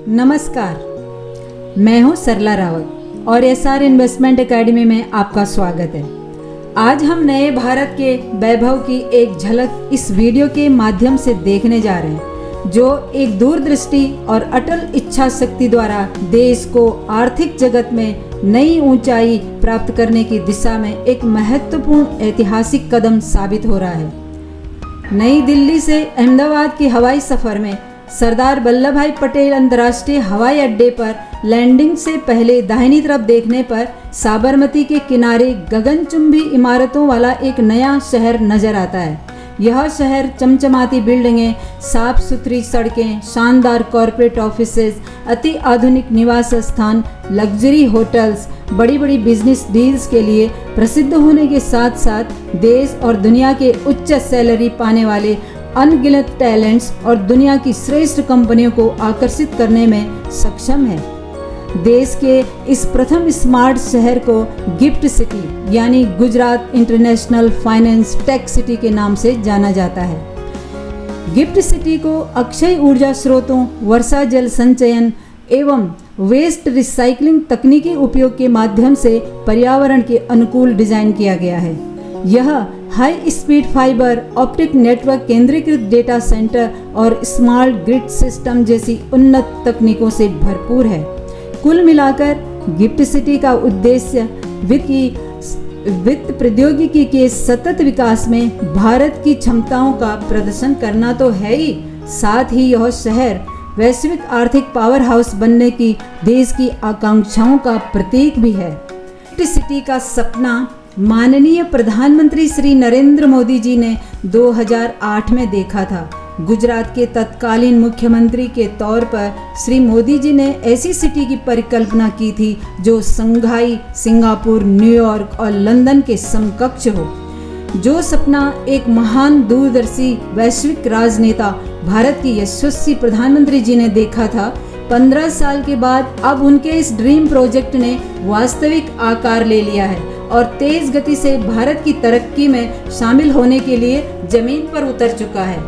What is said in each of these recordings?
नमस्कार, मैं हूं सरला रावत और एसआर इन्वेस्टमेंट एकेडमी में आपका स्वागत है। आज हम नए भारत के वैभव की एक झलक इस वीडियो के माध्यम से देखने जा रहे हैं, जो एक दूरदृष्टि और अटल इच्छा शक्ति द्वारा देश को आर्थिक जगत में नई ऊंचाई प्राप्त करने की दिशा में एक महत्वपूर्ण ऐतिहासिक कदम साबित हो रहा है। नई दिल्ली से अहमदाबाद के हवाई सफर में सरदार वल्लभ भाई पटेल अंतर्राष्ट्रीय हवाई अड्डे पर लैंडिंग से पहले दाहिनी तरफ देखने पर साबरमती के किनारे गगनचुंबी इमारतों वाला एक नया शहर नजर आता है। यह शहर चमचमाती बिल्डिंगें, साफ सुथरी सड़कें, शानदार कॉरपोरेट ऑफिसेज, अति आधुनिक निवास स्थान, लग्जरी होटल्स, बड़ी बड़ी बिजनेस डील्स के लिए प्रसिद्ध होने के साथ साथ देश और दुनिया के उच्च सैलरी पाने वाले अनगिनत टैलेंट्स और दुनिया की श्रेष्ठ कंपनियों को आकर्षित करने में सक्षम है। देश के इस प्रथम स्मार्ट शहर को गिफ्ट सिटी यानी Gujarat international finance tech city के नाम से जाना जाता है। गिफ्ट सिटी को अक्षय ऊर्जा स्रोतों, वर्षा जल संचयन एवं वेस्ट रिसाइकलिंग तकनीकी उपयोग के माध्यम से पर्यावरण के अनुकूल डिजाइन किया गया है। यह high speed fibre optic network, केंद्रीकृत डेटा सेंटर और स्मार्ट ग्रिड सिस्टम जैसी उन्नत तकनीकों से भरपूर है। कुल मिलाकर गिफ्ट सिटी का उद्देश्य वित्त प्रौद्योगिकी के सतत विकास में भारत की क्षमताओं का प्रदर्शन करना तो है ही, साथ ही यह शहर वैश्विक आर्थिक पावर हाउस बनने की देश की आकांक्षाओं का प्रतीक भी है। गिफ्ट सिटी का सपना माननीय प्रधानमंत्री श्री नरेंद्र मोदी जी ने 2008 में देखा था। गुजरात के तत्कालीन मुख्यमंत्री के तौर पर श्री मोदी जी ने ऐसी सिटी की परिकल्पना की थी जो शंघाई, सिंगापुर, न्यूयॉर्क और लंदन के समकक्ष हो। जो सपना एक महान दूरदर्शी वैश्विक राजनेता, भारत के यशस्वी प्रधानमंत्री जी ने देखा था, 15 साल के बाद अब उनके इस ड्रीम प्रोजेक्ट ने वास्तविक आकार ले लिया है और तेज गति से भारत की तरक्की में शामिल होने के लिए जमीन पर उतर चुका है।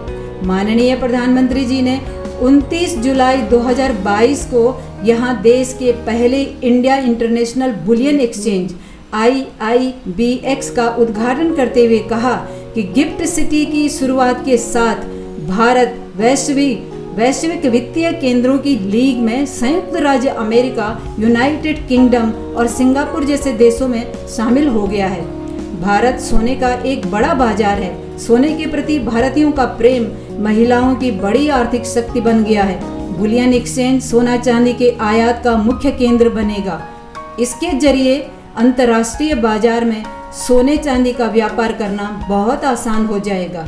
माननीय प्रधानमंत्री जी ने 29 जुलाई 2022 को यहां देश के पहले India international bullion exchange IIBX का उद्घाटन करते हुए कहा कि गिफ्ट सिटी की शुरुआत के साथ भारत वैश्विक वित्तीय केंद्रों की लीग में संयुक्त राज्य अमेरिका, यूनाइटेड किंगडम और सिंगापुर जैसे देशों में शामिल हो गया है। भारत सोने का एक बड़ा बाजार है। सोने के प्रति भारतीयों का प्रेम महिलाओं की बड़ी आर्थिक शक्ति बन गया है। बुलियन एक्सचेंज सोना चांदी के आयात का मुख्य केंद्र बनेगा। इसके जरिए अंतर्राष्ट्रीय बाजार में सोने चांदी का व्यापार करना बहुत आसान हो जाएगा।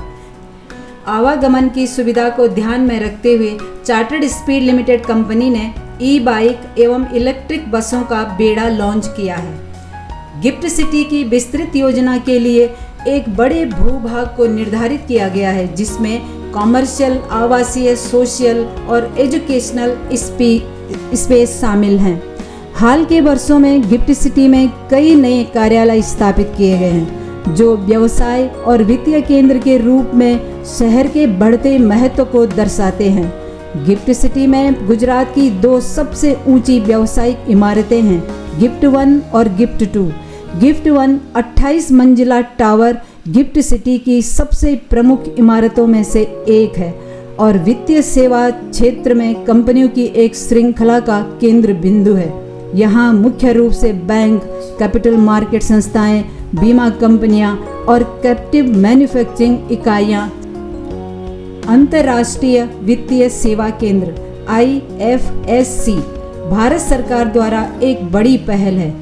आवागमन की सुविधा को ध्यान में रखते हुए चार्टर्ड स्पीड लिमिटेड कंपनी ने ई-बाइक एवं इलेक्ट्रिक बसों का बेड़ा लॉन्च किया है। गिफ्ट सिटी की विस्तृत योजना के लिए एक बड़े भूभाग को निर्धारित किया गया है, जिसमें कॉमर्शियल, आवासीय, सोशल और एजुकेशनल स्पेस शामिल हैं। हाल के वर्षों में गिफ्ट सिटी में कई नए कार्यालय स्थापित किए गए हैं, जो व्यवसाय और वित्तीय केंद्र के रूप में शहर के बढ़ते महत्व को दर्शाते हैं। गिफ्ट सिटी में गुजरात की 2 सबसे ऊंची व्यावसायिक इमारतें हैं, गिफ्ट 1 और गिफ्ट 2। गिफ्ट 1 28 मंजिला टावर गिफ्ट सिटी की सबसे प्रमुख इमारतों में से एक है और वित्तीय सेवा क्षेत्र में कंपनियों की एक श्रृंखला का केंद्र बिंदु है। यहाँ मुख्य रूप से बैंक, कैपिटल मार्केट संस्थाएं, बीमा कंपनियां और कैप्टिव मैन्युफैक्चरिंग इकाइयां। अंतर्राष्ट्रीय वित्तीय सेवा केंद्र IFSC भारत सरकार द्वारा एक बड़ी पहल है,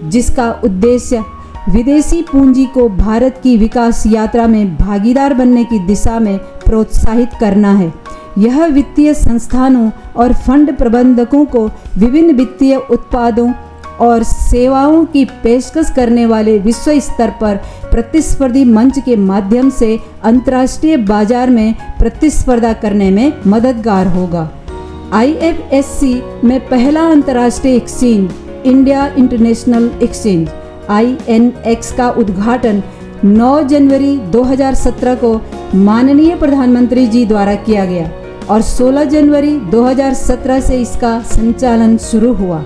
जिसका उद्देश्य विदेशी पूंजी को भारत की विकास यात्रा में भागीदार बनने की दिशा में प्रोत्साहित करना है। यह वित्तीय संस्थानों और फंड प्रबंधकों को विभिन्न वित्तीय उत्पादों और सेवाओं की पेशकश करने वाले विश्व स्तर पर प्रतिस्पर्धी मंच के माध्यम से अंतर्राष्ट्रीय बाजार में प्रतिस्पर्धा करने में मददगार होगा। IFSC में पहला अंतर्राष्ट्रीय exchange India international exchange INX का उद्घाटन 9 जनवरी 2017 को माननीय प्रधानमंत्री जी द्वारा किया गया और 16 जनवरी 2017 से इसका संचालन शुरू हुआ।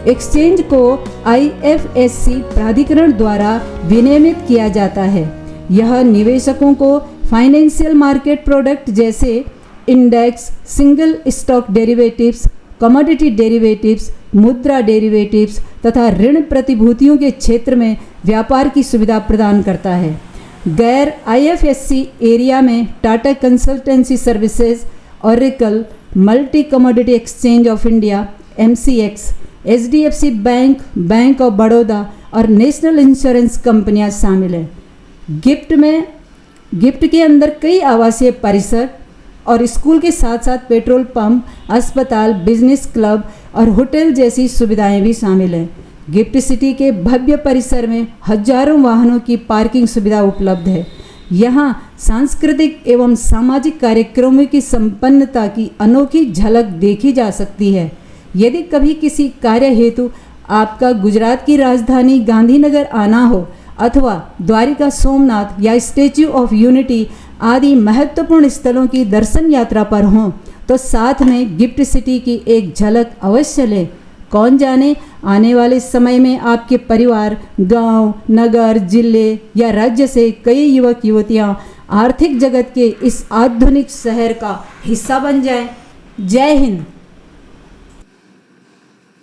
एक्सचेंज को IFSC प्राधिकरण द्वारा विनियमित किया जाता है। यह निवेशकों को फाइनेंशियल मार्केट प्रोडक्ट जैसे index, single stock derivatives, commodity derivatives, मुद्रा डेरिवेटिव्स तथा ऋण प्रतिभूतियों के क्षेत्र में व्यापार की सुविधा प्रदान करता है। गैर IFSC एरिया में Tata consultancy services, oracle, multi commodity exchange of India MCX, HDFC bank, bank of Baroda और नेशनल इंश्योरेंस कंपनियां शामिल हैं। गिफ्ट के अंदर कई आवासीय परिसर और स्कूल के साथ साथ पेट्रोल पंप, अस्पताल, बिजनेस क्लब और होटल जैसी सुविधाएं भी शामिल हैं। गिफ्ट सिटी के भव्य परिसर में हजारों वाहनों की पार्किंग सुविधा उपलब्ध है। यहाँ सांस्कृतिक एवं सामाजिक कार्यक्रमों की संपन्नता की अनोखी झलक देखी जा सकती है। यदि कभी किसी कार्य हेतु आपका गुजरात की राजधानी गांधीनगर आना हो अथवा द्वारिका, सोमनाथ या स्टैच्यू ऑफ यूनिटी आदि महत्वपूर्ण स्थलों की दर्शन यात्रा पर हों तो साथ में गिफ्ट सिटी की एक झलक अवश्य लें। कौन जाने आने वाले समय में आपके परिवार, गांव, नगर, जिले या राज्य से कई युवक युवतियां आर्थिक जगत के इस आधुनिक शहर का हिस्सा बन जाएं। जय हिंद।